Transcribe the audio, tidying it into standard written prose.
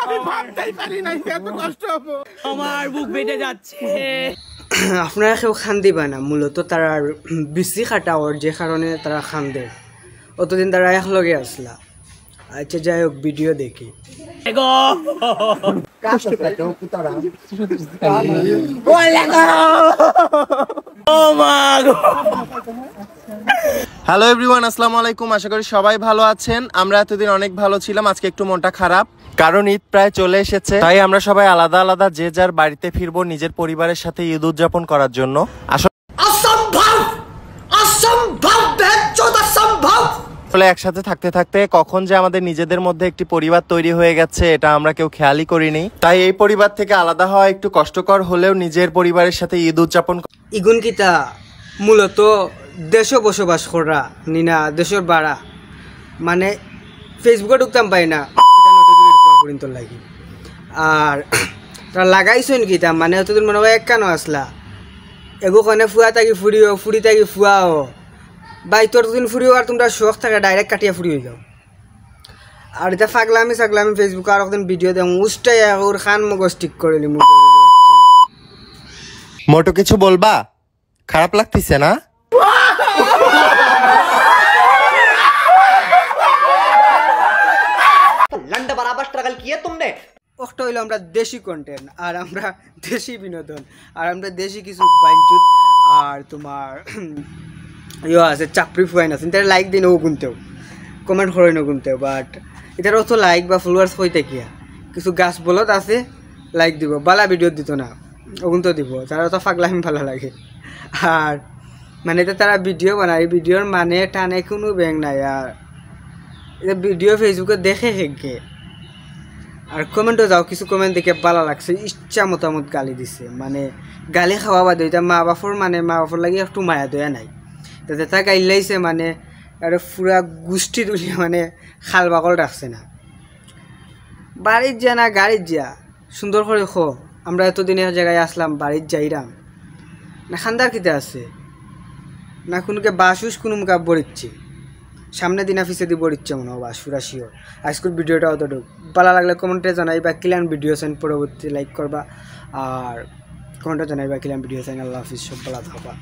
আমি ভাবতেই পারি না এত কষ্ট হবে, আমার বুক বেটে যাচ্ছে। আপনারা কেউ খান্দিবা না, মূলত তারা বেশি খাটাওয়ার যে কারণে তারা খান্দে। অতদিন তারা একলগে আসলা। আচ্ছা যাই হোক, ভিডিও দেখি। হ্যালো এভরিওয়ান, আসসালামু আলাইকুম। আশা করি সবাই ভালো আছেন। আমরা এতদিন অনেক ভালো ছিলাম, আজকে একটু মনটা খারাপ, কারণ ঈদ প্রায় চলে এসেছে। তাই আমরা সবাই আলাদা আলাদা যে যার বাড়িতে ফিরবো নিজের পরিবারের সাথে ঈদ উদযাপন করার জন্য। আসলে একসাথে থাকতে থাকতে কখন যে আমাদের নিজেদের মধ্যে একটি পরিবার তৈরি হয়ে গেছে এটা আমরা কেউ খেয়ালই করিনি। তাই এই পরিবার থেকে আলাদা হওয়া একটু কষ্টকর হলেও নিজের পরিবারের সাথে ঈদ উদযাপন ইগুন কিতা মূলত দেশও বসবাস করা নিনা দেশের বাড়া, মানে ফেসবুকে ঢুকতাম পাই না লাগি। আর তারা লাগাইছেন কিতা মানে অতদিন মনে হয় এক কানো আসলা এগুখানে ফুয়া থাকি ফুরিও, ফুরি থাকি ফুয়াও বাই তোর দিন ফুরিও, আর তোমরা শখ থাকে ডাইরেক্ট কাটিয়া ফুরি হয়ে যাও। আর এটা ফাগলামি সাগলামি ফেসবুকে আর একদিন ভিডিও দেখ উষ্টাই ওর খান মগজ ঠিক করে নি। মোটো কিছু বলবা? খারাপ লাগতেছে না? लंडा बराबर स्ट्रगल किया तुमने। ওটা হইলো আমরা দেশি কন্টেন্ট, আর আমরা দেশি বিনোদন, আর আমরা দেশি কিছু বাইনচুত আর তোমার ইয়ে আছে চাপড়ি ফুয়াইন আছে, তারা লাইক দিন ও গুনতেও কমেন্ট করেন ও গুনতেও। বাট এটার অত লাইক বা ফলোয়ার্স হইতে কিয়া কিছু গাছ বলত আছে লাইক দিব, বালা ভিডিও দিত না ওগুনতেও দিব, তারা অত ফাগলামি ভালো লাগে। আর মানে এটা তারা ভিডিও বানায়, ভিডিওর মানে টানে কোনো ব্যাং নাই। আর এটা ভিডিও ফেসবুকে দেখে হেগে আর কমেন্টও যাও, কিছু কমেন্ট দেখে ভালো লাগছে, ইচ্ছা মতামত গালি দিছে, মানে গালি খাওয়া বাদে এটা মা বাপর মানে মা বাপর লাগে একটু মায়া দয়া নাই। তাতে তা গাইলাইছে মানে আর পুরা গোষ্ঠী তুলি মানে খাল বাকল রাখছে না। বাড়ির যা না গাড়ির যা সুন্দর করে খো, আমরা এতদিন এক জায়গায় আসলাম বাড়ির যাইরাম না খান্দার কিতে আছে না কোনোকে বাসুস কোনো মুখা বড়িচ্ছে সামনে দিন অফিসে দিয়ে বড়িচ্ছে মনে হয় বাসুরা শিওর। আজকের ভিডিওটা অতটুকু ভালো লাগলে কমেন্টে জানাইবা ক্লিয়ার ভিডিও চাইন, পরবর্তী লাইক করবা আর কমেন্টে জানাইবা ক্লিয়ার ভিডিও চাইন। আল্লাহ হাফিজ, সব ভালো থাকবা।